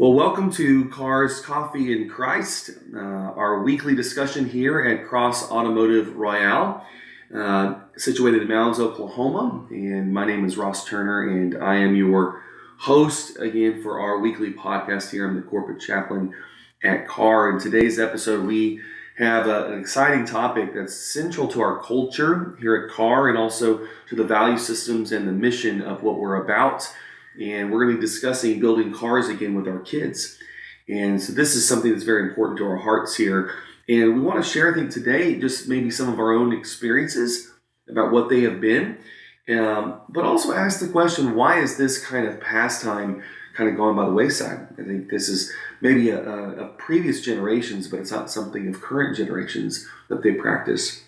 Well, welcome to C.A.R.s Coffee in Christ, our weekly discussion here at Cross Automotive Royale, situated in Mounds, Oklahoma. And my name is Ross Turner, and I am your host again for our weekly podcast here. I'm the corporate chaplain at C.A.R. In today's episode, we have an exciting topic that's central to our culture here at C.A.R. and also to the value systems and the mission of what we're about. And we're going to be discussing building cars again with our kids. And so this is something that's very important to our hearts here. And we want to share, I think, today just maybe some of our own experiences about what they have been. But also ask the question, why is this kind of pastime kind of gone by the wayside? I think this is maybe a previous generations, but it's not something of current generations that they practice.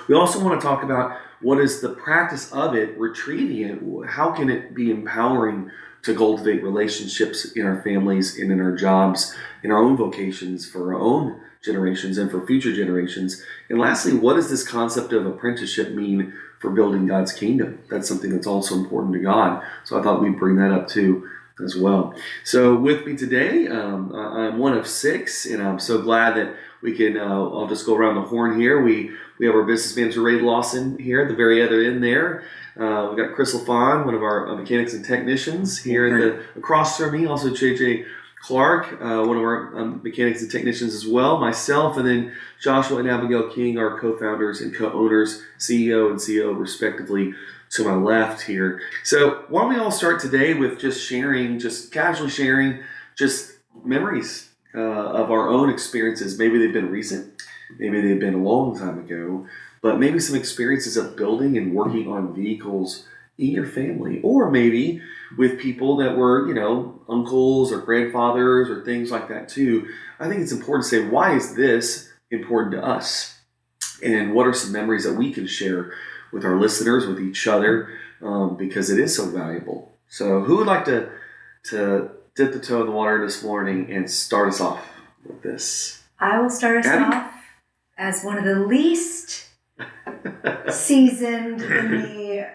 We also want to talk about what is the practice of it, retrieving it. How can it be empowering to cultivate relationships in our families and in our jobs, in our own vocations, for our own generations and for future generations? And lastly, what does this concept of apprenticeship mean for building God's kingdom? That's something that's also important to God. So I thought we'd bring that up too as well. So with me today, I'm one of six, and I'm so glad that we can, I'll just go around the horn here. We have our business manager, Ray Lawson, here at the very other end there. We've got Chris LaFawn, one of our mechanics and technicians here across from me. Also J.J. Clark, one of our mechanics and technicians as well. Myself, and then Joshua and Abigail King, our co-founders and co-owners, CEO and CEO respectively, to my left here. So why don't we all start today with just casually sharing just memories of our own experiences. Maybe they've been recent, maybe they've been a long time ago, but maybe some experiences of building and working on vehicles in your family, or maybe with people that were, uncles or grandfathers or things like that too. I think it's important to say, why is this important to us? And what are some memories that we can share with our listeners, with each other, because it is so valuable. So who would like to dip the toe in the water this morning and start us off with this? I will start us off as one of the least seasoned in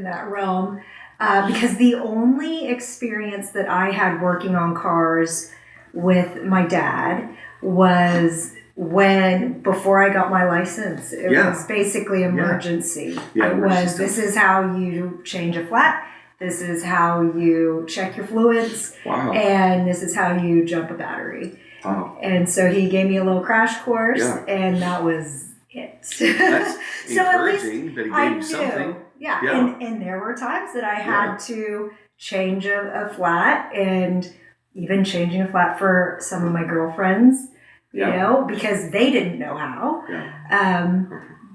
that realm, because the only experience that I had working on cars with my dad was before I got my license. It was basically emergency. This is how you change a flat. This is how you check your fluids. Wow. And this is how you jump a battery. Wow. And so he gave me a little crash course, and that was it. That's so encouraging that he gave you something. Yeah. And there were times that I had to change a flat, and even changing a flat for some of my girlfriends, because they didn't know how. Yeah.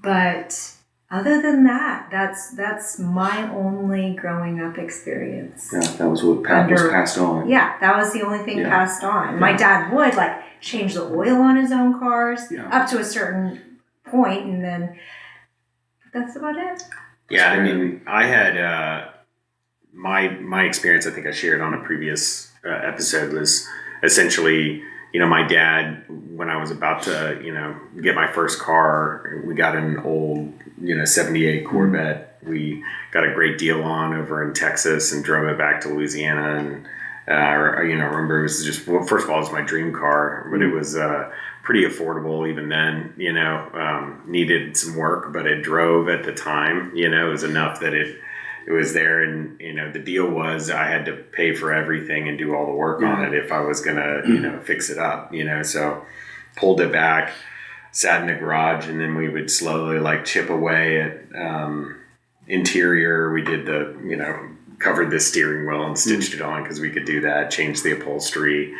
But other than that, that's my only growing up experience. Yeah, that was what was passed on. Yeah, that was the only thing passed on. My dad would change the oil on his own cars up to a certain point, and then that's about it. Yeah, I mean, I had my experience. I think I shared on a previous episode was essentially, my dad, when I was about to, get my first car, we got an old, 78 Corvette. We got a great deal on over in Texas and drove it back to Louisiana. And, I remember it was just, well, first of all, it was my dream car, but it was pretty affordable even then, needed some work, but it drove at the time, it was enough that it was there. And, the deal was I had to pay for everything and do all the work on it if I was going to, fix it up, so pulled it back, sat in the garage, and then we would slowly chip away at interior. We did covered the steering wheel and stitched it on because we could do that, changed the upholstery,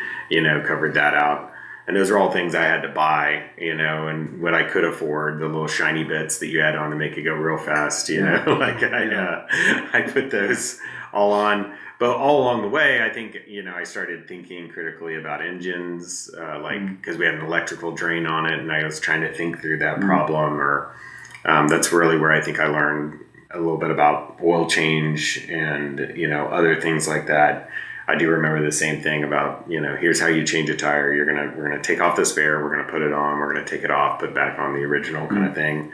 covered that out. And those are all things I had to buy, and what I could afford, the little shiny bits that you add on to make it go real fast, I put those all on. But all along the way, I think, I started thinking critically about engines, because we had an electrical drain on it, and I was trying to think through that problem. Or that's really where I think I learned a little bit about oil change and, other things like that. I do remember the same thing about, here's how you change a tire. We're gonna take off the spare, we're gonna put it on, we're gonna take it off, put back on the original kind of thing.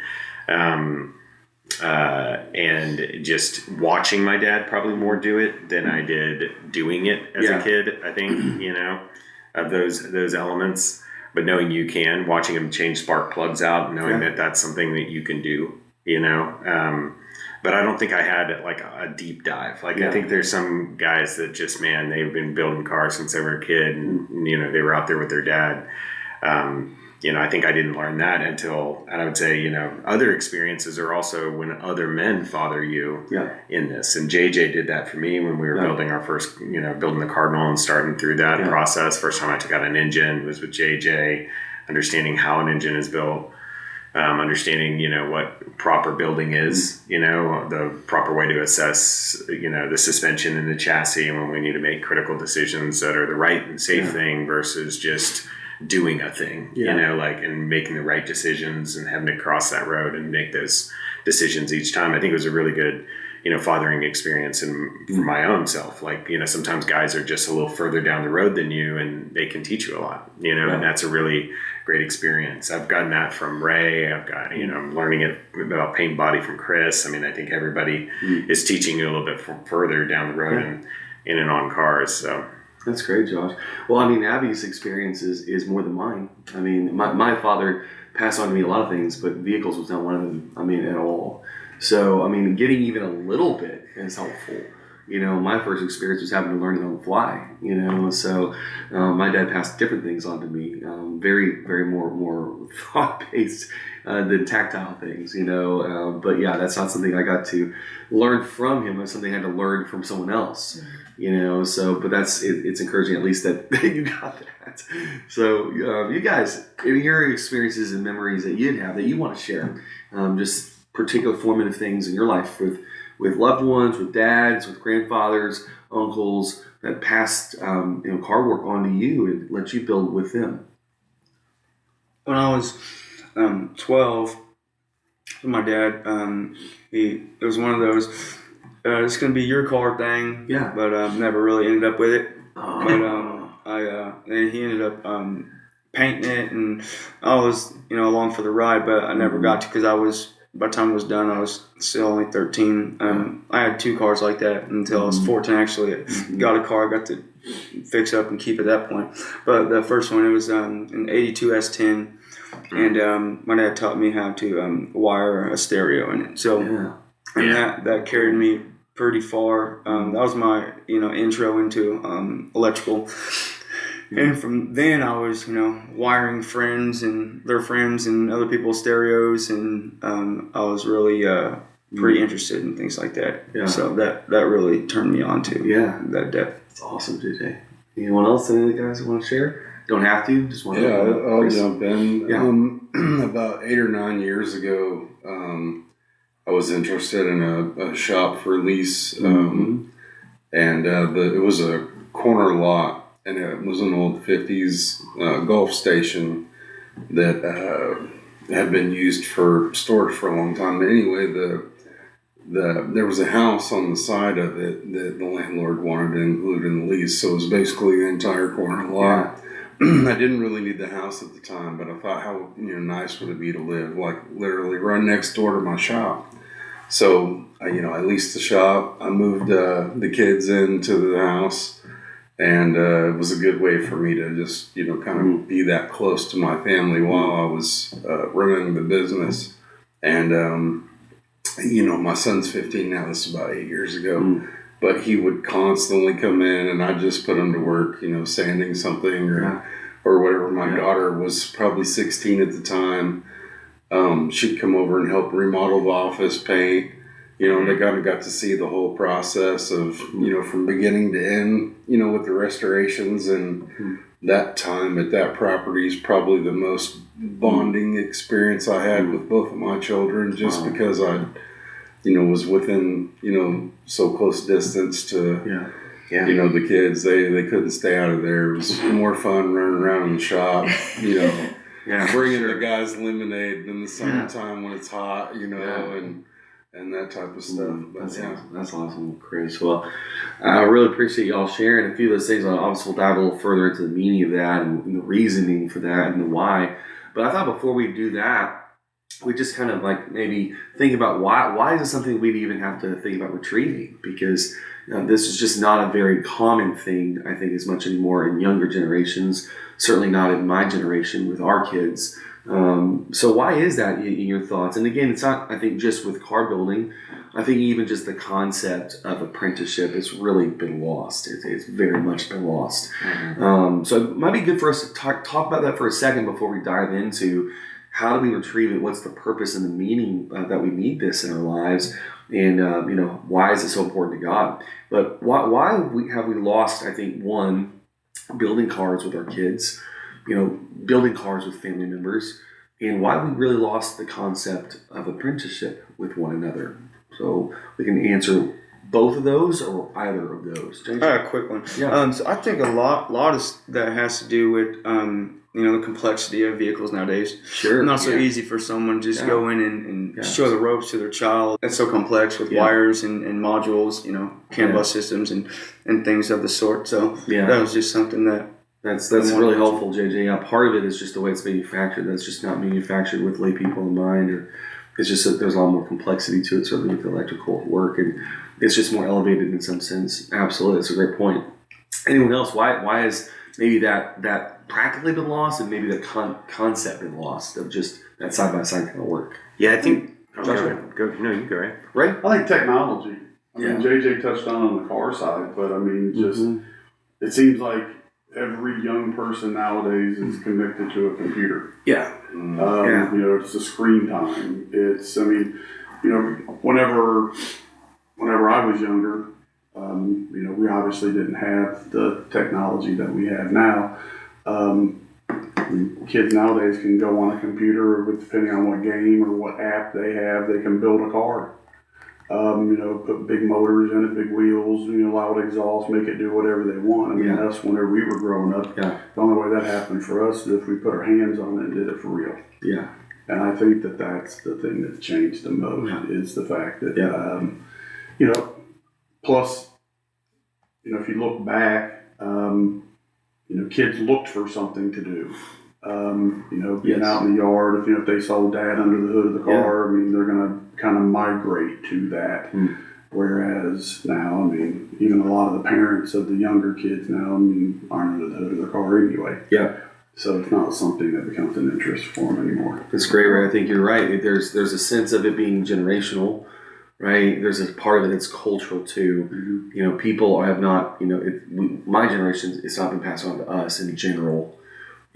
and just watching my dad probably more do it than I did doing it as a kid. I think, of those elements, but knowing you can, watching him change spark plugs out, knowing that that's something that you can do, but I don't think I had like a deep dive. Like I think there's some guys that just, man, they've been building cars since they were a kid, and they were out there with their dad. I think I didn't learn that until, and I would say, other experiences are also when other men father you in this. And JJ did that for me when we were building our first, building the Cardinal and starting through that process. First time I took out an engine was with JJ, understanding how an engine is built, understanding, what proper building is, the proper way to assess, the suspension and the chassis, and when we need to make critical decisions that are the right and safe thing versus just doing a thing, and making the right decisions and having to cross that road and make those decisions each time. I think it was a really good, fathering experience for my own self. Like, sometimes guys are just a little further down the road than you and they can teach you a lot, and that's a really great experience. I've gotten that from Ray. I've got, I'm learning it about paint body from Chris. I mean, I think everybody is teaching you a little bit further down the road and in and on cars. So. That's great, Josh. Well, I mean, Abby's experience is more than mine. I mean, my father passed on to me a lot of things, but vehicles was not one of them, at all. So, getting even a little bit is helpful. My first experience was having to learn it on the fly, So, my dad passed different things on to me, very, very more thought-based than tactile things, But yeah, that's not something I got to learn from him. It's something I had to learn from someone else. So, but it's encouraging at least that you got that. So, you guys, in your experiences and memories that you'd have that you want to share, just particular formative things in your life with loved ones, with dads, with grandfathers, uncles that passed, car work on to you and let you build with them. When I was 12, with my dad, it was one of those, it's going to be your car thing, but never really ended up with it. But he ended up painting it, and I was, along for the ride, but I never got to, because by the time it was done, I was still only 13. I had 2 cars like that until I was 14. Actually, got a car, got to fix up and keep at that point. But the first one, it was an 82 S10, and my dad taught me how to wire a stereo in it. So, and that carried me pretty far. That was my intro into electrical. And from then I was, wiring friends and their friends and other people's stereos, and I was really pretty interested in things like that. Yeah. So that really turned me on to that depth. That's awesome, JJ. Anyone else? Any of the guys who want to share? Don't have to. Just want to. Yeah, I'll jump in. Yeah. About 8 or 9 years ago, I was interested in a shop for lease, and it was a corner lot. And it was an old 50s Gulf station that had been used for storage for a long time. But anyway, there was a house on the side of it that the landlord wanted to include in the lease. So it was basically the entire corner lot. I didn't really need the house at the time, but I thought how nice would it be to live like literally right next door to my shop. So I leased the shop. I moved the kids into the house. And it was a good way for me to just, kind of be that close to my family while I was running the business. And, my son's 15 now. This is about 8 years ago. But he would constantly come in, and I'd just put him to work, sanding something or whatever. My daughter was probably 16 at the time. She'd come over and help remodel the office, paint. And they kind of got to see the whole process of, from beginning to end, with the restorations. And that time at that property is probably the most bonding experience I had with both of my children, just because I, was within, so close distance to, the kids. They couldn't stay out of there. It was more fun running around in the shop, bringing the guys lemonade in the summertime when it's hot, and that type of stuff. That's awesome, Chris. Well, I really appreciate y'all sharing a few of those things. Obviously, we'll dive a little further into the meaning of that and the reasoning for that and the why. But I thought before we do that, we just kind of like maybe think about why is it something we'd even have to think about retrieving? Because this is just not a very common thing, I think, as much anymore in younger generations. Certainly not in my generation with our kids. So why is that in your thoughts? And again, it's not, I think, just with car building. I think even just the concept of apprenticeship has really been lost. It's very much been lost. So it might be good for us to talk about that for a second before we dive into how do we retrieve it? What's the purpose and the meaning that we need this in our lives? And, why is it so important to God? But why have we lost, I think, one, building cars with our kids, building cars with family members, and why we really lost the concept of apprenticeship with one another. So we can answer both of those or either of those. I got a quick one. Yeah. So I think a lot of that has to do with the complexity of vehicles nowadays. Sure. Not so easy for someone to just go in and show the ropes to their child. That's so complex with wires and modules, CAN bus systems and things of the sort. So that was just something that's really helpful, JJ. Yeah, part of it is just the way it's manufactured. That's just not manufactured with lay people in mind, or it's just that there's a lot more complexity to it, certainly with the electrical work, and it's just more elevated in some sense. Absolutely, that's a great point. Anyone else? Why is maybe that practically been lost, and maybe the concept been lost of just that side by side kind of work? Yeah, I think. Go. No, you go right. Right. I think technology. I mean, JJ touched on the car side, but I mean, just it seems like every young person nowadays is connected to a computer. Yeah. It's a screen time. It's, whenever I was younger, we obviously didn't have the technology that we have now. Kids nowadays can go on a computer, depending on what game or what app they have, they can build a car. Put big motors in it, big wheels, loud exhaust, make it do whatever they want. I mean, that's whenever we were growing up. Yeah. The only way that happened for us is if we put our hands on it and did it for real. Yeah. And I think that's the thing that's changed the most is the fact that, plus, if you look back, kids looked for something to do. Being out in the yard, if they saw dad under the hood of the car, they're going to kind of migrate to that. Whereas now, even a lot of the parents of the younger kids now, aren't under the hood of the car anyway. Yeah. So it's not something that becomes an interest for them anymore. That's great, Ray. I think you're right. There's a sense of it being generational, right? There's a part of it that's cultural too. People have not, my generation, it's not been passed on to us in general.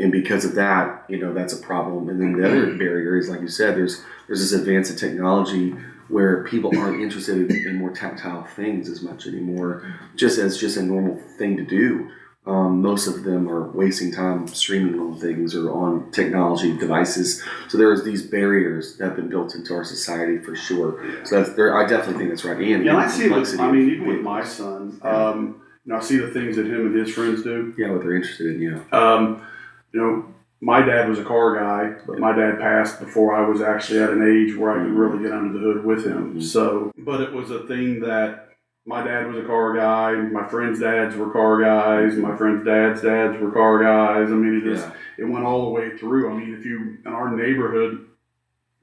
And because of that, that's a problem. And then the other barrier is, like you said, there's this advance in technology where people aren't interested in more tactile things as much anymore, just as a normal thing to do. Most of them are wasting time streaming on things or on technology devices. So there's these barriers that have been built into our society for sure. So I definitely think that's right. And I see this. Even with my son, I see the things that him and his friends do. Yeah, what they're interested in. My dad was a car guy, but my dad passed before I was actually at an age where I could really get under the hood with him. So, but it was a thing that my dad was a car guy, my friends' dads were car guys, my friends' dads were car guys. It went all the way through. If you, in our neighborhood,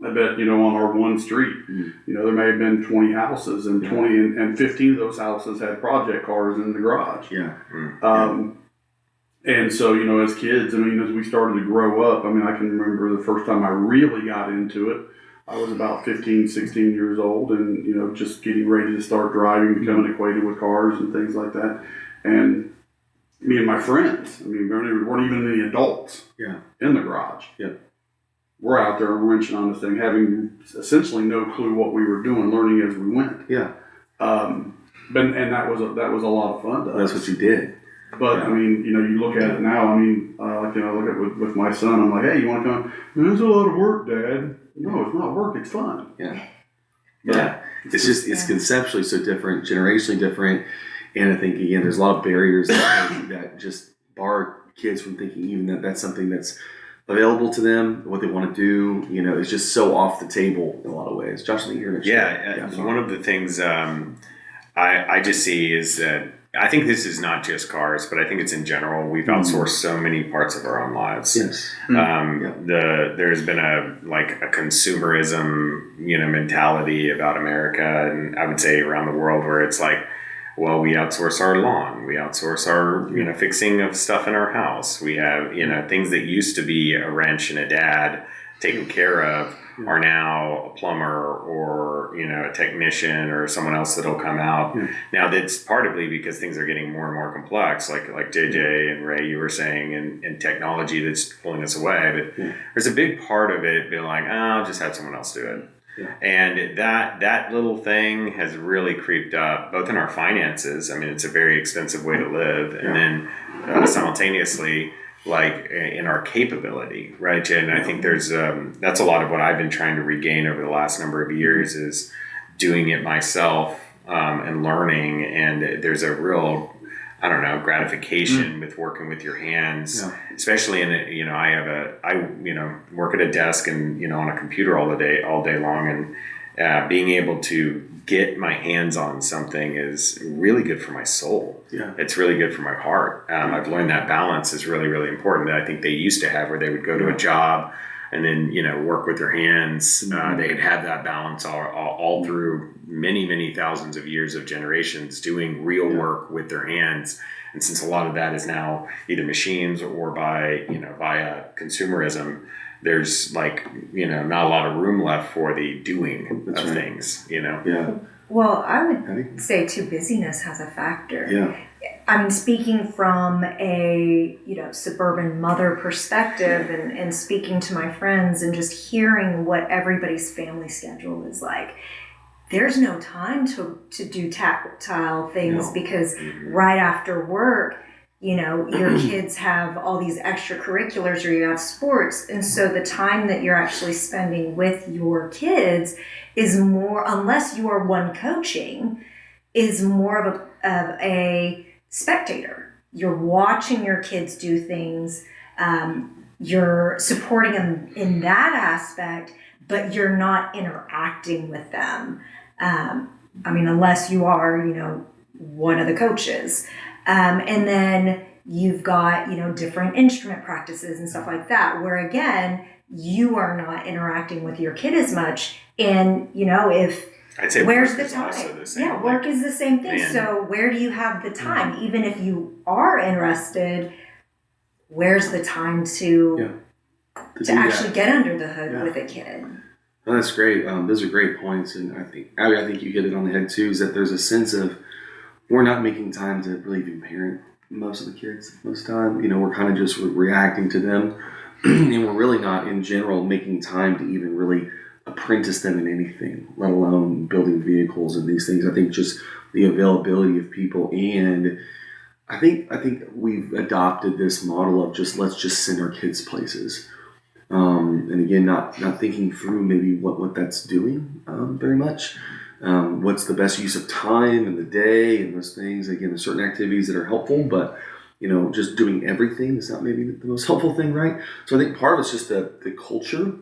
I bet, on our one street, there may have been 20 houses and 15 of those houses had project cars in the garage. Yeah. And so, as kids, as we started to grow up, I can remember the first time I really got into it. I was about 15, 16 years old and, just getting ready to start driving, becoming acquainted with cars and things like that. And me and my friends, we weren't even any adults in the garage. Yeah. We're out there wrenching on this thing, having essentially no clue what we were doing, learning as we went. Yeah. And that was a lot of fun to us. That's what you did. But you look at it now. I look at it with my son. I'm like, hey, you want to come? There's a lot of work, Dad. No, it's not work. It's fun. Yeah. It's conceptually so different, generationally different, and I think again, there's a lot of barriers that just bar kids from thinking even that that's something that's available to them, what they want to do. It's just so off the table in a lot of ways. Josh, I think you're going to one of the things I just see is that I think this is not just cars, but I think it's in general. We've outsourced so many parts of our own lives. Yes. There's been a consumerism, mentality about America, and I would say around the world, where it's like, well, we outsource our lawn, we outsource our fixing of stuff in our house. We have things that used to be a wrench and a dad taken care of are now a plumber or a technician or someone else that'll come out. Now that's partly because things are getting more and more complex, like JJ and Ray, you were saying, and technology that's pulling us away. But there's a big part of it being like, I'll just have someone else do it. And that little thing has really creeped up, both in our finances. I mean, it's a very expensive way to live, and then simultaneously, like in our capability, right? And I think there's that's a lot of what I've been trying to regain over the last number of years, is doing it myself and learning. And there's a real, gratification with working with your hands, especially in I work at a desk and on a computer all day long, and being able to get my hands on something is really good for my soul. It's really good for my heart. I've learned that balance is really, really important, that I think they used to have, where they would go to a job and then work with their hands. They'd have that balance all through many thousands of years of generations doing real work with their hands. And since a lot of that is now either machines or by via consumerism, there's not a lot of room left for the doing of things. Well, I would say too, busyness has a factor. I mean, speaking from a suburban mother perspective, and speaking to my friends and just hearing what everybody's family schedule is like, there's no time to do tactile things, because right after work, your kids have all these extracurriculars, or you have sports, and so the time that you're actually spending with your kids is more, unless you are one coaching, is more of a spectator. You're watching your kids do things, you're supporting them in that aspect, but you're not interacting with them. Unless you are, one of the coaches. And then you've got, different instrument practices and stuff like that, where again, you are not interacting with your kid as much. And, if I'd say where's the time? Work is the same thing. Man. So where do you have the time? Even if you are interested, where's the time to actually get under the hood with a kid? Well, that's great. Those are great points. And I think, Abby, you hit it on the head too, is that there's a sense of, we're not making time to really even parent most of the kids most of the time. We're kind of just reacting to them. And we're really not, in general, making time to even really apprentice them in anything, let alone building vehicles and these things. I think just the availability of people, and I think we've adopted this model of let's just send our kids places. And again, not thinking through maybe what that's doing very much. What's the best use of time in the day and those things. Again, there's certain activities that are helpful, but just doing everything is not maybe the most helpful thing, right? So I think part of it's just the culture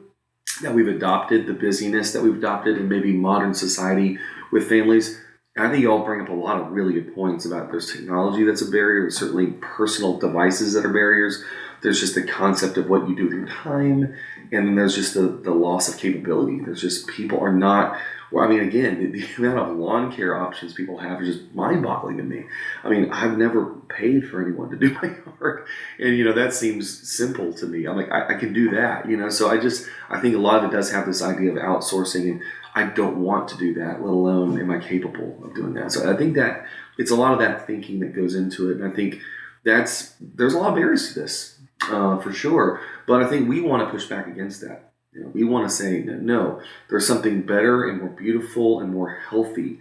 that we've adopted, the busyness that we've adopted in maybe modern society with families. I think you all bring up a lot of really good points about there's technology that's a barrier. There's certainly personal devices that are barriers. There's just the concept of what you do with your time. And then there's just the loss of capability. There's just people are not, again, the amount of lawn care options people have is just mind-boggling to me. I've never paid for anyone to do my yard. And, that seems simple to me. I'm like, I can do that, So I think a lot of it does have this idea of outsourcing, and I don't want to do that, let alone am I capable of doing that. So I think that it's a lot of that thinking that goes into it. And I think there's a lot of barriers to this, for sure. But I think we want to push back against that. We want to say, no, there's something better and more beautiful and more healthy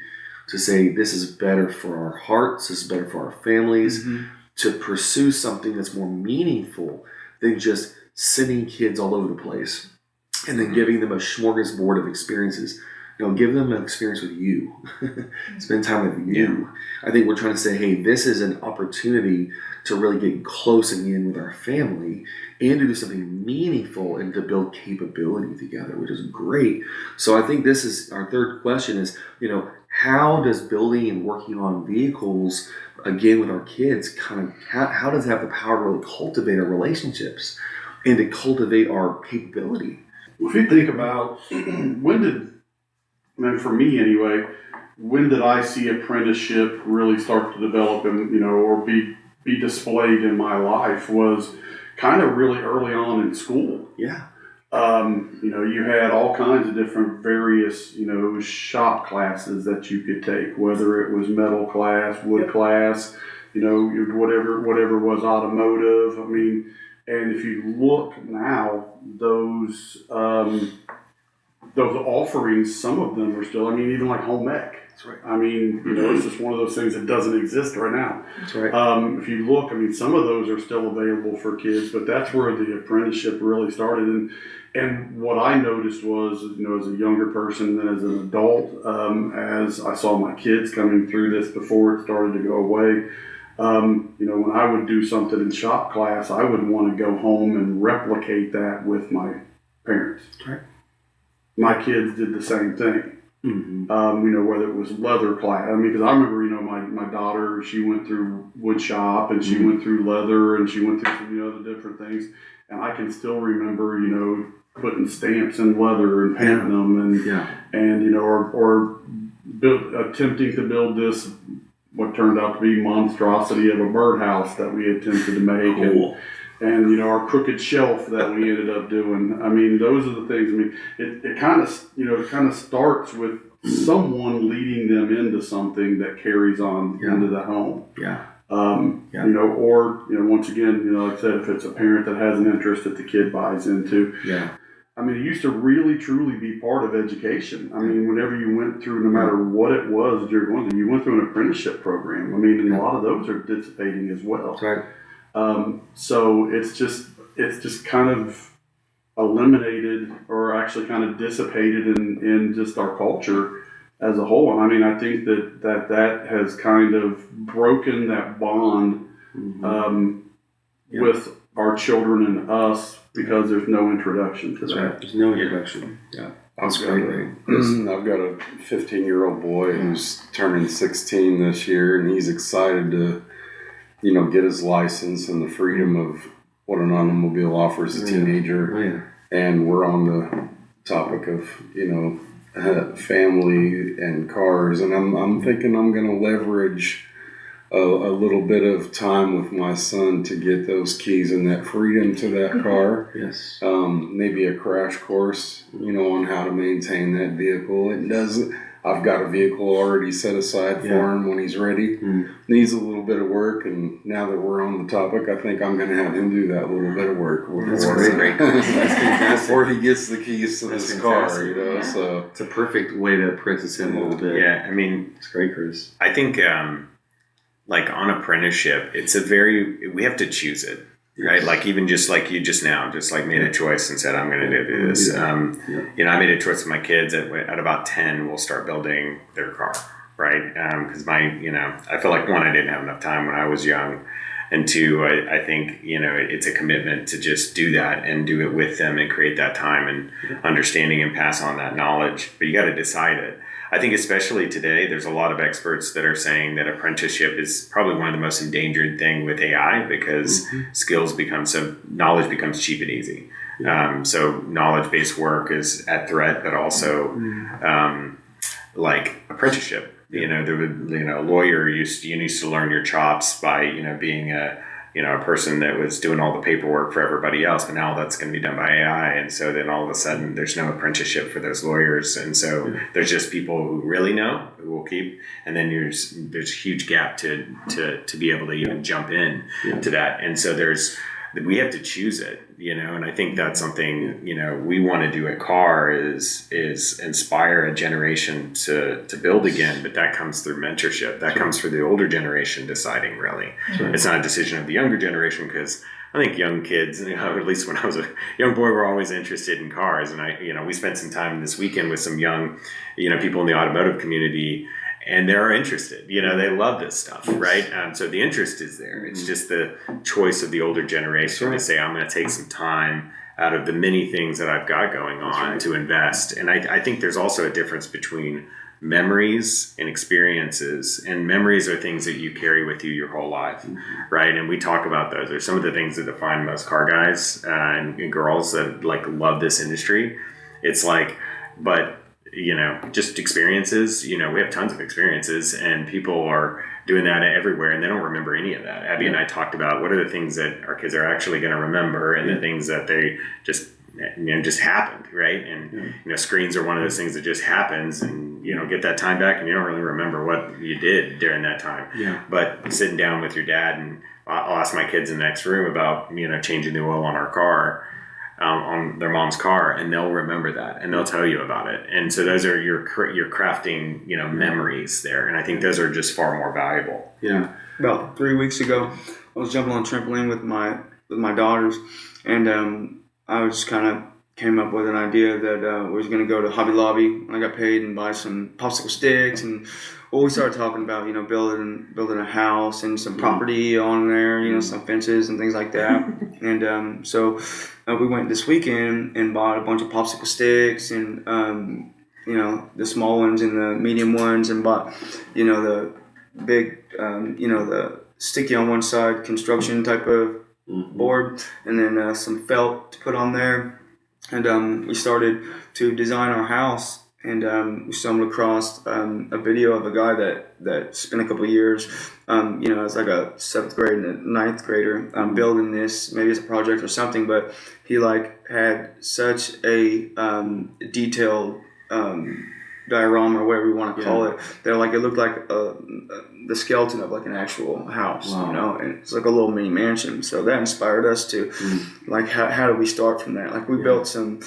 to say this is better for our hearts, this is better for our families, to pursue something that's more meaningful than just sending kids all over the place and then giving them a smorgasbord of experiences. Give them an experience with you. Spend time with you. I think we're trying to say, hey, this is an opportunity to really get close and in with our family and to do something meaningful and to build capability together, which is great. So I think this is our third question is, how does building and working on vehicles, again with our kids, how does it have the power to really cultivate our relationships and to cultivate our capability? If you think about for me anyway, when did I see apprenticeship really start to develop and, or be displayed in my life was kind of really early on in school. Yeah. You had all kinds of different various, shop classes that you could take, whether it was metal class, wood class, whatever was automotive. I mean, and if you look now, those offerings, some of them are still, even like home ec. That's right. It's just one of those things that doesn't exist right now. That's right. If you look, some of those are still available for kids, but that's where the apprenticeship really started. And what I noticed was, as a younger person than as an adult, as I saw my kids coming through this before it started to go away, when I would do something in shop class, I would want to go home and replicate that with my parents. Right. My kids did the same thing. Mm-hmm. Whether it was leather class. Because I remember, my daughter, she went through wood shop and she went through leather and she went through some other different things. And I can still remember, putting stamps in leather and painting them or attempting to build this, what turned out to be monstrosity of a birdhouse that we attempted to make. Cool. And our crooked shelf that we ended up doing. Those are the things. It kind of starts with someone leading them into something that carries on into the home. Yeah. Once again, like I said, if it's a parent that has an interest that the kid buys into. Yeah. It used to really, truly be part of education. Whenever you went through, no matter what it was that you're going through, you went through an apprenticeship program. And a lot of those are dissipating as well. That's right. So it's just kind of eliminated or actually kind of dissipated in just our culture as a whole. And I think that has kind of broken that bond with our children and us because there's no introduction to that. Right. There's no introduction. Yeah. I've got a 15-year-old boy who's turning 16 this year, and he's excited to get his license and the freedom of what an automobile offers a teenager. Yeah. And we're on the topic of, family and cars. And I'm thinking I'm going to leverage a little bit of time with my son to get those keys and that freedom to that car. Yes. Maybe a crash course, on how to maintain that vehicle. I've got a vehicle already set aside for him when he's ready. Needs a little bit of work, and now that we're on the topic, I think I'm going to have him do that little bit of work before he gets the keys to this car. So it's a perfect way to apprentice him a little bit. Yeah, it's great, Chris. I think like on apprenticeship, we have to choose it. Right, like even just like you just now, made a choice and said, I'm going to do this. I made a choice with my kids at about 10, we'll start building their car, right? Because I feel like one, I didn't have enough time when I was young, and two, I think it's a commitment to just do that and do it with them and create that time and understanding and pass on that knowledge. But you got to decide it. I think especially today, there's a lot of experts that are saying that apprenticeship is probably one of the most endangered thing with AI because knowledge becomes cheap and easy. So knowledge-based work is at threat, but also like apprenticeship. A lawyer used to learn your chops by being a person that was doing all the paperwork for everybody else, but now that's going to be done by AI. And so then all of a sudden there's no apprenticeship for those lawyers. And so there's just people who really know, who will keep, and then there's a huge gap to be able to even jump in to that. And so we have to choose it, and I think that's something, we want to do at C.A.R.s is inspire a generation to build again, but that comes through mentorship. That comes through the older generation deciding, really. Right. It's not a decision of the younger generation, because I think young kids, at least when I was a young boy, were always interested in cars. And we spent some time this weekend with some young, people in the automotive community, and they're interested, they love this stuff, right? So the interest is there. It's just the choice of the older generation to say, I'm going to take some time out of the many things that I've got going on to invest. And I think there's also a difference between memories and experiences. And memories are things that you carry with you your whole life, right? And we talk about those. They're some of the things that define most car guys and girls that like love this industry. It's like, but just experiences, we have tons of experiences, and people are doing that everywhere, and they don't remember any of that. Abby and I talked about what are the things that our kids are actually going to remember, and the things that they just happened, right? And screens are one of those things that just happens, and get that time back, and you don't really remember what you did during that time. Yeah. But sitting down with your dad, and I'll ask my kids in the next room about changing the oil on our car. On their mom's car, and they'll remember that, and they'll tell you about it. And so those are your crafting, memories there. And I think those are just far more valuable. Yeah. About 3 weeks ago, I was jumping on a trampoline with my daughters, and I just kind of came up with an idea that we was going to go to Hobby Lobby when I got paid and buy some popsicle sticks. And we started talking about building a house and some property on there, some fences and things like that. And so we went this weekend and bought a bunch of popsicle sticks and the small ones and the medium ones, and bought the big the sticky on one side construction type of board, and then some felt to put on there. And we started to design our house, and we stumbled across a video of a guy that spent a couple of years, as like a 7th grade and a 9th grader, building this, maybe as a project or something, but he had such a detailed diorama, or whatever you want to call it, that it looked like the skeleton of like an actual house. Wow. And it's like a little mini mansion. So that inspired us to how do we start from that? We built some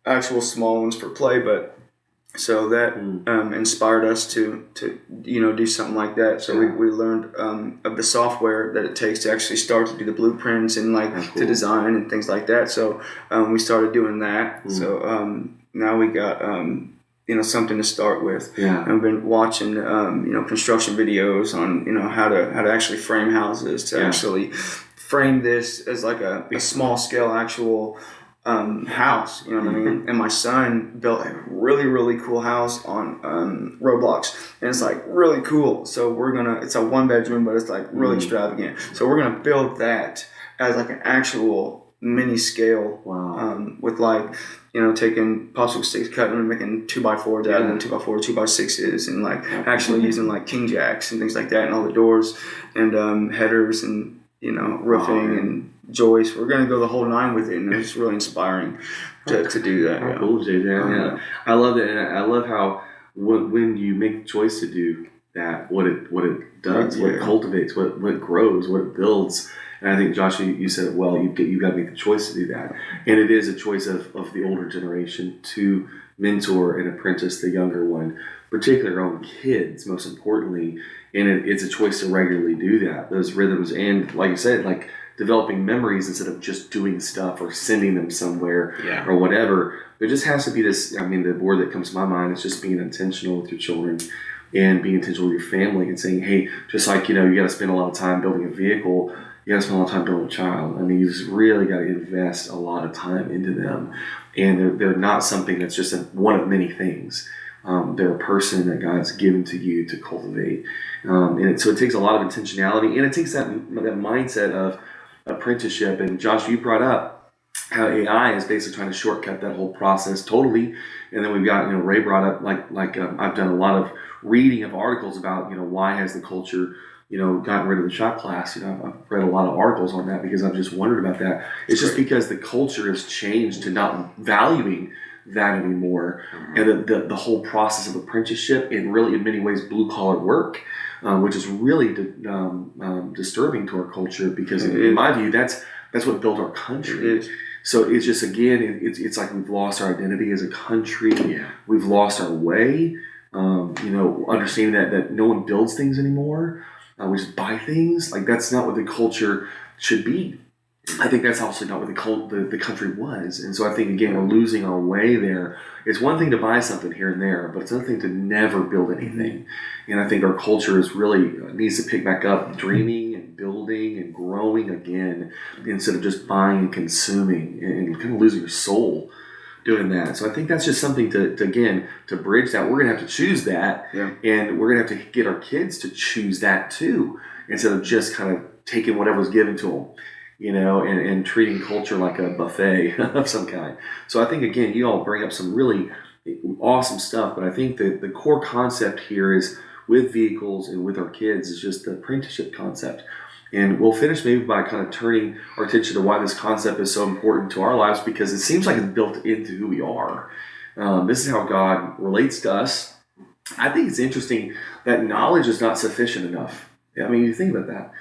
actual small ones for play, but so that inspired us to do something like that. So we learned of the software that it takes to actually start to do the blueprints and to design and things like that. So we started doing that. So now we got something to start with. Yeah. And we've been watching construction videos on how to actually frame houses, to actually frame this as like a small scale actual house, what I mean? And my son built a really, really cool house on Roblox, and it's really cool. So it's a 1-bedroom, but it's really extravagant. So we're gonna build that as an actual mini scale. Wow. With taking popsicle sticks, cutting them, and making 2x4s out of them, 2x4, 2x6s, and actually using king jacks and things like that, and all the doors and headers and roofing and joists. We're going to go the whole 9 with it, and it's really inspiring to do that. How cool, Jay. Yeah. I love that, and I love how when you make the choice to do that, what it does, what it cultivates, what it grows, what it builds. And I think, Josh, you said it well. You've got to make the choice to do that, and it is a choice of the older generation to mentor and apprentice the younger one, particularly our own kids, most importantly. And it's a choice to regularly do that. Those rhythms, and like you said, developing memories instead of just doing stuff or sending them somewhere or whatever. There just has to be this. I mean, the word that comes to my mind is just being intentional with your children and being intentional with your family, and saying, hey, just you got to spend a lot of time building a vehicle. You got to spend a lot of time building a child. I mean, you just really got to invest a lot of time into them. And they're not something that's just one of many things. They're a person that God's given to you to cultivate. So it takes a lot of intentionality, and it takes that mindset of apprenticeship. And Josh, you brought up how AI is basically trying to shortcut that whole process totally. And then we've got, Ray brought up, I've done a lot of reading of articles about, why has the culture gotten rid of the shop class. I've read a lot of articles on that because I've just wondered about that. It's just because the culture has changed to not valuing that anymore. And the whole process of apprenticeship, and really in many ways blue collar work, which is really disturbing to our culture, because in my view, that's what built our country. So it's just, again, it's like we've lost our identity as a country. Yeah. We've lost our way. Understanding that no one builds things anymore. We just buy things. That's not what the culture should be. I think that's also not what the country was. And so I think, again, we're losing our way there. It's one thing to buy something here and there, but it's another thing to never build anything. And I think our culture needs to pick back up dreaming and building and growing again, instead of just buying and consuming and kind of losing your soul. doing that. So I think that's just something to bridge that. We're going to have to choose that, and we're going to have to get our kids to choose that too, instead of just kind of taking whatever's given to them, and treating culture like a buffet of some kind. So I think, again, you all bring up some really awesome stuff, but I think that the core concept here is with vehicles and with our kids is just the apprenticeship concept. And we'll finish maybe by kind of turning our attention to why this concept is so important to our lives, because it seems like it's built into who we are. This is how God relates to us. I think it's interesting that knowledge is not sufficient enough. I mean, you think about that.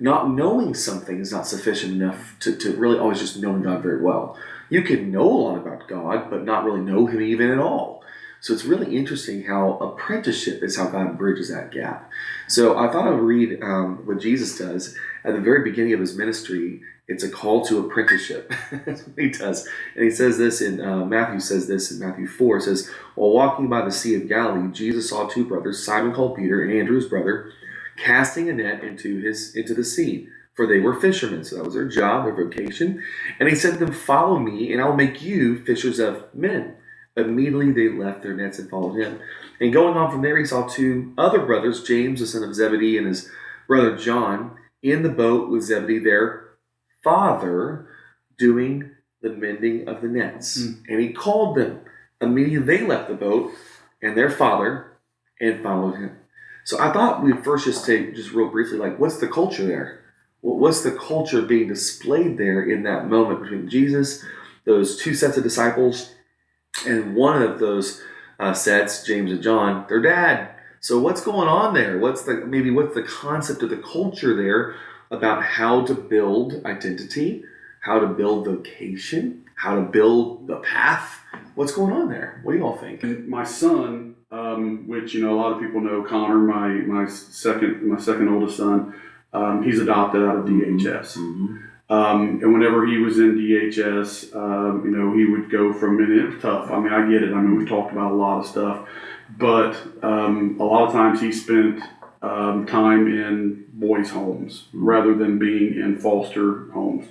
Not knowing something is not sufficient enough to really always just know God very well. You can know a lot about God, but not really know Him even at all. So it's really interesting how apprenticeship is how God bridges that gap. So I thought I would read what Jesus does at the very beginning of His ministry. It's a call to apprenticeship. That's what He does. And He says this in Matthew says this in Matthew 4. It says, while walking by the Sea of Galilee, Jesus saw two brothers, Simon called Peter and Andrew his brother, casting a net into the sea, for they were fishermen. So that was their job, their vocation. And He said to them, follow me, and I will make you fishers of men. Immediately they left their nets and followed Him. And going on from there, He saw two other brothers, James the son of Zebedee and his brother John, in the boat with Zebedee their father, doing the mending of the nets. And He called them. Immediately they left the boat and their father and followed Him. So I thought we'd first just say, just real briefly, like, what's the culture there? What's the culture being displayed there in that moment between Jesus, those two sets of disciples, and one of those sets, James and John, their dad? So what's going on there? What's the concept of the culture there about how to build identity, how to build vocation, how to build the path? What's going on there? What do you all think? My son, which a lot of people know, Connor, my second oldest son, he's adopted out of DHS. And whenever he was in DHS, he would go from, and it was tough. I mean, I get it. I mean, we talked about a lot of stuff, but a lot of times he spent time in boys' homes rather than being in foster homes.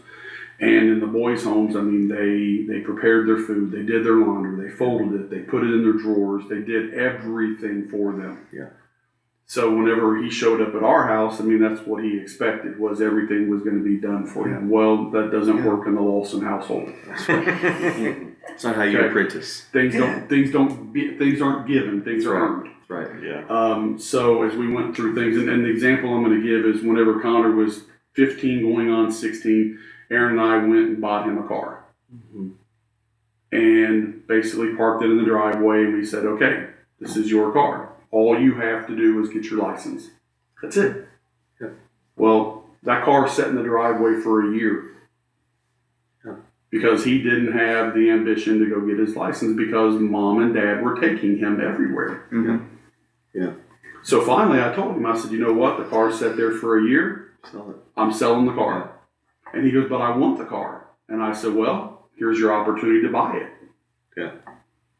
And in the boys' homes, I mean, they prepared their food, they did their laundry, they folded it, they put it in their drawers, they did everything for them. Yeah. So whenever he showed up at our house, I mean, that's what he expected, was everything was going to be done for him. Well, that doesn't work in the Lawson household. It's not how you apprentice. Things aren't given, things are earned. Right. Yeah. So as we went through things, and the example I'm going to give is whenever Connor was 15 going on 16, Aaron and I went and bought him a car. And basically parked it in the driveway, and we said, okay, this is your car. All you have to do is get your license. That's it. Yeah. Well, that car sat in the driveway for a year. Yeah. Because he didn't have the ambition to go get his license because mom and dad were taking him everywhere. Yeah. So finally I told him, I said, you know what? The car sat there for a year. Sell it. I'm selling the car. And he goes, but I want the car. And I said, well, here's your opportunity to buy it. Yeah.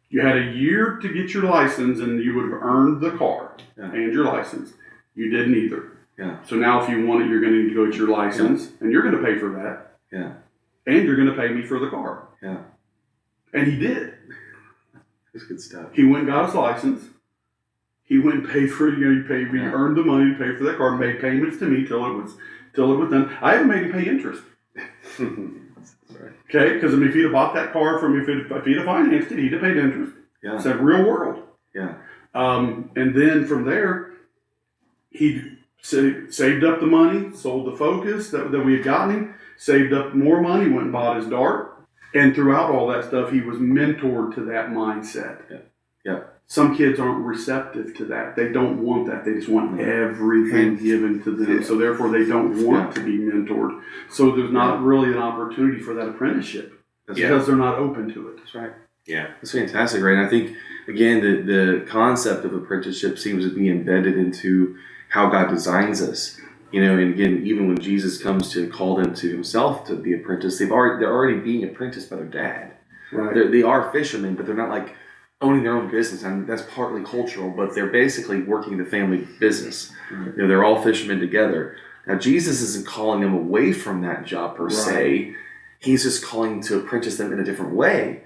You had a year to get your license and you would have earned the car and your license. You did neither. Yeah. So now if you want it, you're going to need to go get your license and you're going to pay for that. Yeah. And you're going to pay me for the car. Yeah. And he did. That's good stuff. He went and got his license. He went and paid for it. You paid me, earned the money to pay for that car, made payments to me till it was done. I haven't made him pay interest. Okay, because I mean, if he'd have bought that car from me, if he'd have financed it, he'd have paid interest. Yeah. It's a real world. Yeah. And then from there, he saved up the money, sold the Focus that we had gotten him, saved up more money, went and bought his Dart. And throughout all that stuff, he was mentored to that mindset. Yeah. Some kids aren't receptive to that. They don't want that. They just want everything given to them. Yeah. So therefore, they don't want to be mentored. So there's not really an opportunity for that apprenticeship because they're not open to it. That's right. Yeah. That's fantastic, right? And I think, again, the concept of apprenticeship seems to be embedded into how God designs us. And again, even when Jesus comes to call them to Himself to be apprenticed, they're already being apprenticed by their dad. Right. They are fishermen, but they're not like owning their own business. I mean, that's partly cultural, but they're basically working the family business. Mm-hmm. They're all fishermen together. Now, Jesus isn't calling them away from that job per se. He's just calling to apprentice them in a different way.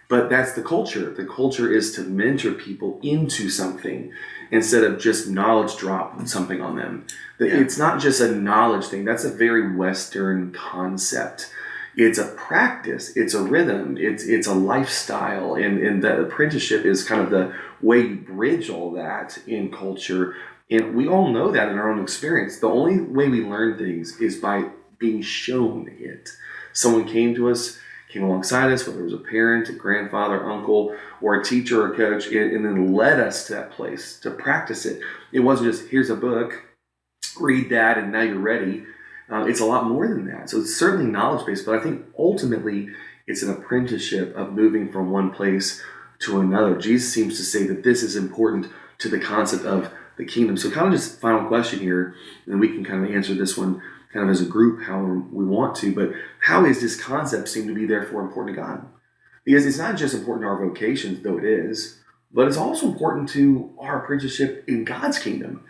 But that's the culture. The culture is to mentor people into something instead of just knowledge drop something on them. It's not just a knowledge thing. That's a very Western concept. It's a practice. It's a rhythm. It's a lifestyle. And the apprenticeship is kind of the way you bridge all that in culture. And we all know that in our own experience. The only way we learn things is by being shown it. Someone came alongside us, whether it was a parent, a grandfather, uncle, or a teacher or a coach, and then led us to that place to practice it. It wasn't just, here's a book, read that, and now you're ready. It's a lot more than that. So it's certainly knowledge-based, but I think ultimately it's an apprenticeship of moving from one place to another. Jesus seems to say that this is important to the concept of the kingdom. So kind of just final question here, and we can kind of answer this one kind of as a group, however we want to, but how is this concept seem to be therefore important to God? Because it's not just important to our vocations, though it is, but it's also important to our apprenticeship in God's kingdom,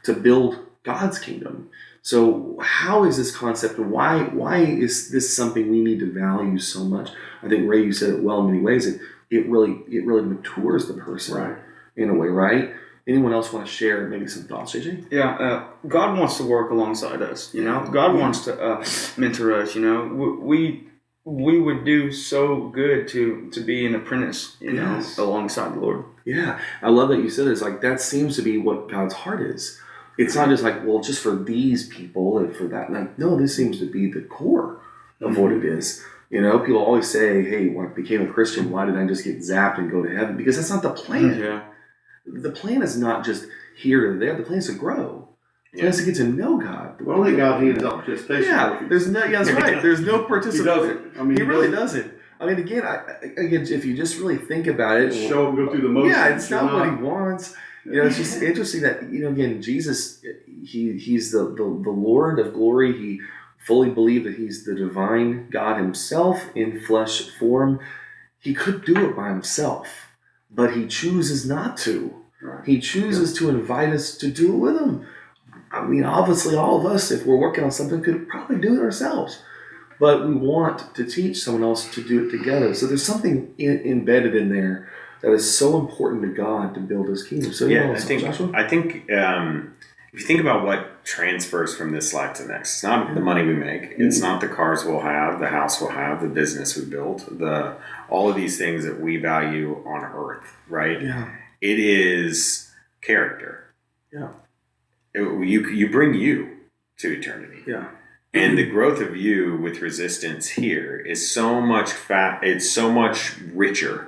to build God's kingdom. So how is this concept, and why is this something we need to value so much? I think, Ray, you said it well in many ways. It really matures the person in a way, right? Anyone else want to share maybe some thoughts, JJ? Yeah, God wants to work alongside us. God wants to mentor us. We would do so good to be an apprentice. Alongside the Lord. Yeah, I love that you said this. Like that seems to be what God's heart is. It's not just like, well, just for these people and for that. Like, no, this seems to be the core of what it is. People always say, "Hey, when I became a Christian, why did I just get zapped and go to heaven?" Because that's not the plan. Yeah. The plan is not just here or there. The plan is to grow. The plan is to get to know God. Well, only God hands out participation. Yeah, that's right. There's no participation. He doesn't. He really doesn't. I mean, again, if you just really think about it, show him go through the motions. Yeah, it's not what he wants. It's just interesting that again, Jesus, he's the Lord of glory. He fully believed that he's the divine God himself in flesh form. He could do it by himself, but he chooses not to. Right. He chooses to invite us to do it with him. I mean, obviously, all of us, if we're working on something, could probably do it ourselves. But we want to teach someone else to do it together. So there's something embedded in there that is so important to God to build his kingdom. So I think if you think about what transfers from this life to the next, it's not the money we make, it's not the cars we'll have, the house we'll have, the business we built, all of these things that we value on earth, right? Yeah. It is character. Yeah. You bring you to eternity. Yeah. And the growth of you with resistance here is so much it's so much richer.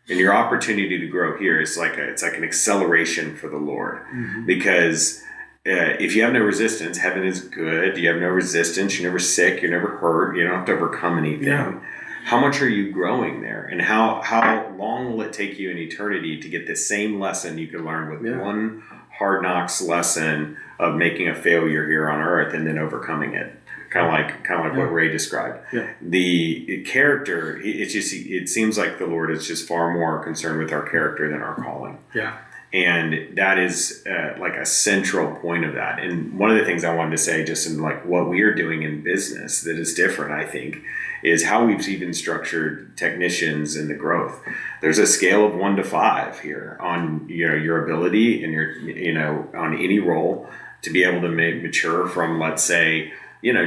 And your opportunity to grow here is like an acceleration for the Lord. Because if you have no resistance, heaven is good. You have no resistance. You're never sick. You're never hurt. You don't have to overcome anything. Yeah. How much are you growing there? And how long will it take you in eternity to get the same lesson you can learn with one hard knocks lesson of making a failure here on earth and then overcoming it? Kind of like what Ray described. Yeah. The character, it seems like the Lord is just far more concerned with our character than our calling. Yeah. And that is like a central point of that. And one of the things I wanted to say, just in like what we are doing in business that is different, I think, is how we've even structured technicians and the growth. There's a scale of 1 to 5 here on your ability and your on any role to be able to mature from, let's say,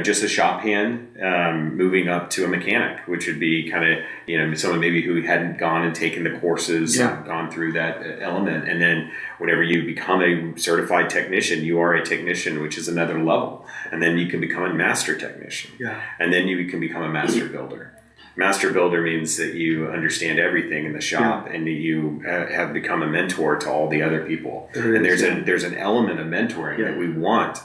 just a shop hand, moving up to a mechanic, which would be kind of, someone maybe who hadn't gone and taken the courses, gone through that element. And then whenever you become a certified technician, you are a technician, which is another level. And then you can become a master technician. Yeah. And then you can become a master builder. Master builder means that you understand everything in the shop and that you have become a mentor to all the other people. There's an element of mentoring that we want.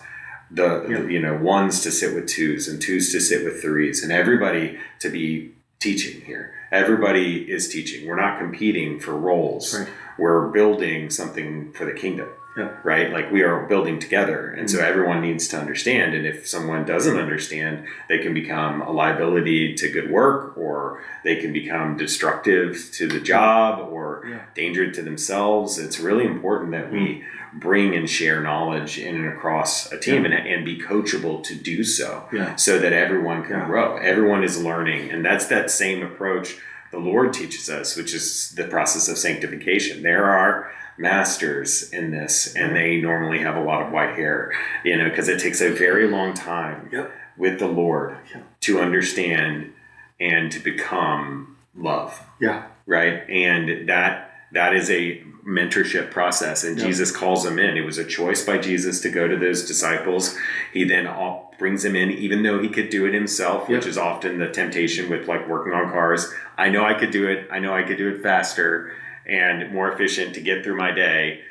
The ones to sit with twos and twos to sit with threes and everybody to be teaching here. Everybody is teaching. We're not competing for roles. Right. We're building something for the kingdom, right? Like we are building together. And so everyone needs to understand. And if someone doesn't understand, they can become a liability to good work, or they can become destructive to the job or danger to themselves. It's really important that we bring and share knowledge in and across a team and be coachable to do so, so that everyone can grow. Everyone is learning. And that's that same approach the Lord teaches us, which is the process of sanctification. There are masters in this, and they normally have a lot of white hair, because it takes a very long time with the Lord to understand and to become love. Yeah. Right. And that is a mentorship process, and Jesus calls them in. It was a choice by Jesus to go to those disciples. He then brings them in, even though he could do it himself, which is often the temptation with like working on cars. I know I could do it. I know I could do it faster and more efficient to get through my day,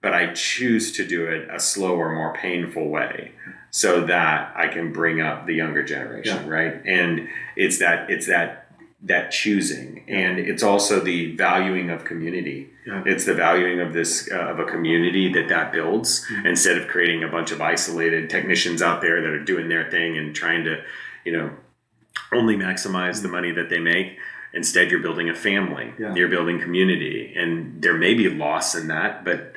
but I choose to do it a slower, more painful way so that I can bring up the younger generation, right? And it's that choosing, and it's also the valuing of community. It's the valuing of this of a community that builds, instead of creating a bunch of isolated technicians out there that are doing their thing and trying to only maximize the money that they make. Instead, you're building a family. You're building community, and there may be loss in that, but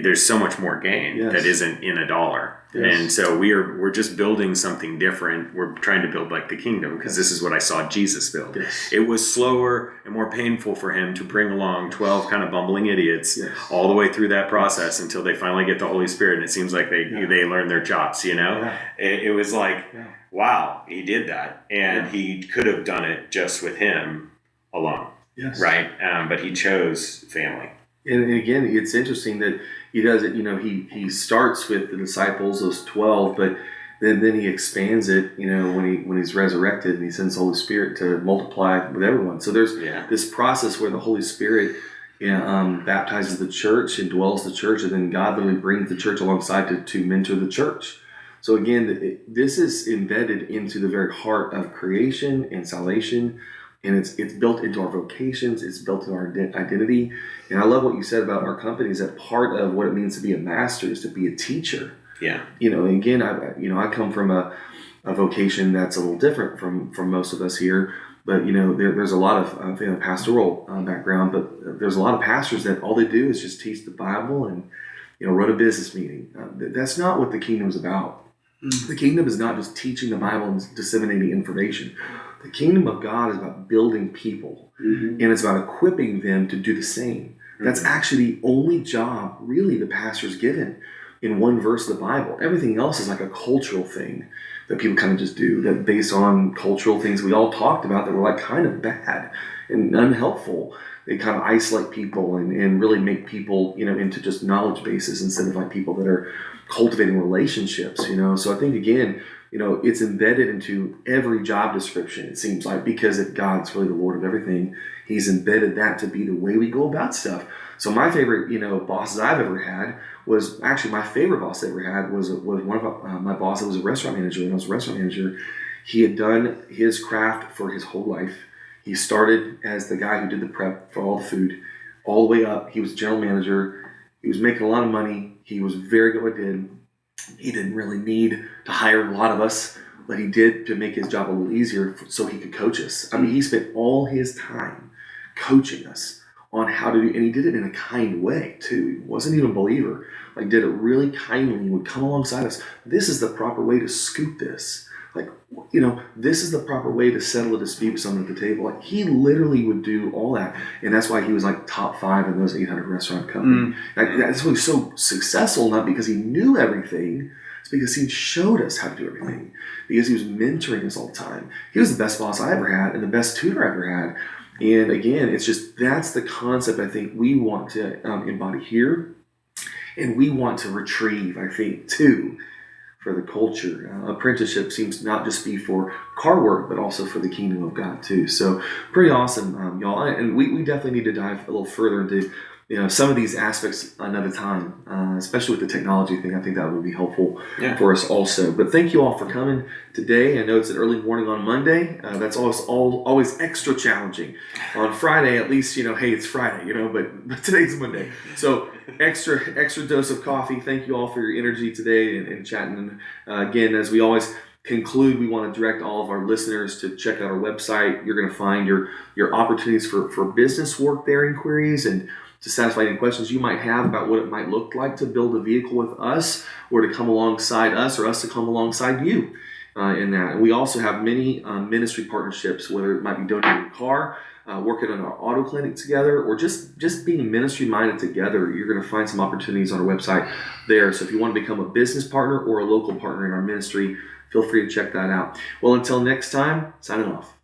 there's so much more gain that isn't in a dollar. And so we're just building something different. We're trying to build like the kingdom, because this is what I saw Jesus build. It was slower and more painful for him to bring along 12 kind of bumbling idiots all the way through that process until they finally get the Holy Spirit, and it seems like they learn their chops. It was like, wow, he did that, and he could have done it just with him alone, right? But he chose family. And again, it's interesting that he does it. He starts with the disciples, those 12, but then he expands it. When he's resurrected, and he sends the Holy Spirit to multiply with everyone. So there's this process where the Holy Spirit baptizes the church and dwells the church, and then God literally brings the church alongside to mentor the church. So again, this is embedded into the very heart of creation and salvation. And it's built into our vocations. It's built into our identity. And I love what you said about our companies, that part of what it means to be a master is to be a teacher. Yeah. Again, I come from a vocation that's a little different from most of us here. But, there's a lot of pastoral background, but there's a lot of pastors that all they do is just teach the Bible and, run a business meeting. That's not what the kingdom is about. The kingdom is not just teaching the Bible and disseminating information. The kingdom of God is about building people, and it's about equipping them to do the same. That's actually the only job, really, the pastor's given in one verse of the Bible. Everything else is like a cultural thing that people kind of just do, that based on cultural things we all talked about that were like kind of bad and unhelpful. They kind of isolate people and really make people, into just knowledge bases instead of like people that are cultivating relationships, So I think, again, it's embedded into every job description, it seems like, because if God's really the Lord of everything, he's embedded that to be the way we go about stuff. So my favorite, bosses I've ever had was, actually my favorite boss I ever had was one of my bosses was a restaurant manager. When I was a restaurant manager, he had done his craft for his whole life. He started as the guy who did the prep for all the food, all the way up. He was general manager. He was making a lot of money. He was very good at what he did. He didn't really need to hire a lot of us, but he did to make his job a little easier so he could coach us. I mean, he spent all his time coaching us on how to do, and he did it in a kind way too. He wasn't even a believer, did it really kindly. He would come alongside us. This is the proper way to scoop this. This is the proper way to settle a dispute with someone at the table. He literally would do all that. And that's why he was top 5 in those 800 restaurant company. That's why he was so successful, not because he knew everything. It's because he showed us how to do everything. Because he was mentoring us all the time. He was the best boss I ever had and the best tutor I ever had. And again, it's just, that's the concept I think we want to embody here. And we want to retrieve, I think, too, for the culture. Apprenticeship seems to not just be for car work, but also for the kingdom of God too. So pretty awesome, y'all. And we definitely need to dive a little further into some of these aspects another time, especially with the technology thing. I think that would be helpful for us also. But thank you all for coming today. I know it's an early morning on Monday. That's always extra challenging. On Friday, at least, hey, it's Friday, but today's Monday. So extra dose of coffee. Thank you all for your energy today and chatting. Again, as we always conclude, we want to direct all of our listeners to check out our website. You're going to find your opportunities for business work there, inquiries, and to satisfy any questions you might have about what it might look like to build a vehicle with us, or to come alongside us, or us to come alongside you in that. And we also have many ministry partnerships, whether it might be donating a car, working on our auto clinic together, or just being ministry minded together, you're going to find some opportunities on our website there. So if you want to become a business partner or a local partner in our ministry, feel free to check that out. Well, until next time, signing off.